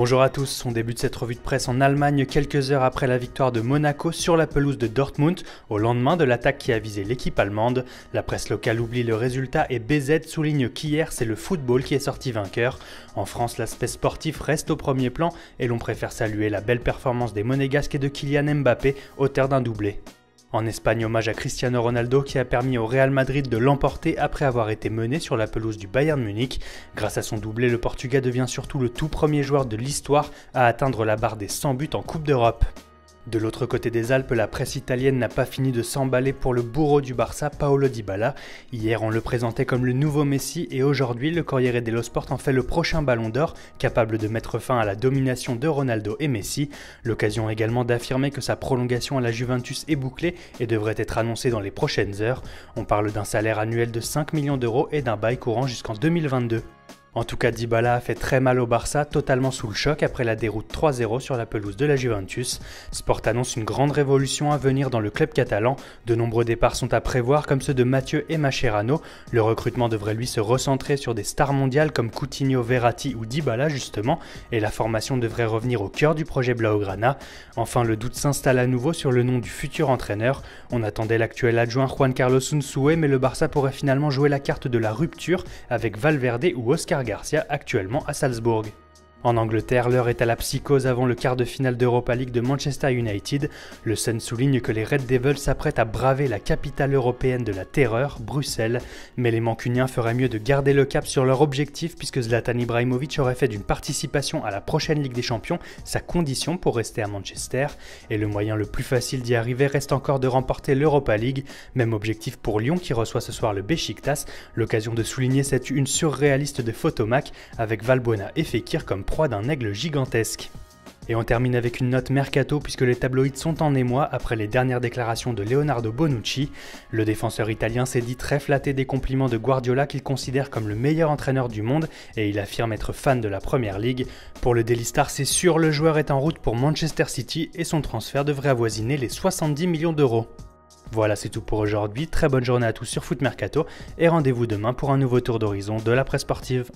Bonjour à tous, on débute cette revue de presse en Allemagne quelques heures après la victoire de Monaco sur la pelouse de Dortmund, au lendemain de l'attaque qui a visé l'équipe allemande. La presse locale oublie le résultat et BZ souligne qu'hier c'est le football qui est sorti vainqueur. En France, l'aspect sportif reste au premier plan et l'on préfère saluer la belle performance des Monégasques et de Kylian Mbappé, auteur d'un doublé. En Espagne, hommage à Cristiano Ronaldo qui a permis au Real Madrid de l'emporter après avoir été mené sur la pelouse du Bayern Munich. Grâce à son doublé, le Portugais devient surtout le tout premier joueur de l'histoire à atteindre la barre des 100 buts en Coupe d'Europe. De l'autre côté des Alpes, la presse italienne n'a pas fini de s'emballer pour le bourreau du Barça, Paulo Dybala. Hier, on le présentait comme le nouveau Messi et aujourd'hui, le Corriere dello Sport en fait le prochain ballon d'or, capable de mettre fin à la domination de Ronaldo et Messi. L'occasion également d'affirmer que sa prolongation à la Juventus est bouclée et devrait être annoncée dans les prochaines heures. On parle d'un salaire annuel de 5 millions d'euros et d'un bail courant jusqu'en 2022. En tout cas, Dybala a fait très mal au Barça, totalement sous le choc après la déroute 3-0 sur la pelouse de la Juventus. Sport annonce une grande révolution à venir dans le club catalan. De nombreux départs sont à prévoir, comme ceux de Mathieu et Mascherano. Le recrutement devrait lui se recentrer sur des stars mondiales comme Coutinho, Verratti ou Dybala justement, et la formation devrait revenir au cœur du projet Blaugrana. Enfin, le doute s'installe à nouveau sur le nom du futur entraîneur. On attendait l'actuel adjoint Juan Carlos Unzué, mais le Barça pourrait finalement jouer la carte de la rupture avec Valverde ou Oscar Garcia actuellement à Salzbourg. En Angleterre, l'heure est à la psychose avant le quart de finale d'Europa League de Manchester United. Le Sun souligne que les Red Devils s'apprêtent à braver la capitale européenne de la terreur, Bruxelles. Mais les Mancuniens feraient mieux de garder le cap sur leur objectif puisque Zlatan Ibrahimovic aurait fait d'une participation à la prochaine Ligue des Champions sa condition pour rester à Manchester. Et le moyen le plus facile d'y arriver reste encore de remporter l'Europa League. Même objectif pour Lyon qui reçoit ce soir le Beşiktaş. L'occasion de souligner cette une surréaliste de Photomac avec Valbuena et Fekir comme proie d'un aigle gigantesque. Et on termine avec une note mercato puisque les tabloïds sont en émoi après les dernières déclarations de Leonardo Bonucci. Le défenseur italien s'est dit très flatté des compliments de Guardiola qu'il considère comme le meilleur entraîneur du monde et il affirme être fan de la Première Ligue. Pour le Daily Star, c'est sûr, le joueur est en route pour Manchester City et son transfert devrait avoisiner les 70 millions d'euros. Voilà, c'est tout pour aujourd'hui. Très bonne journée à tous sur Foot Mercato et rendez-vous demain pour un nouveau tour d'horizon de la presse sportive.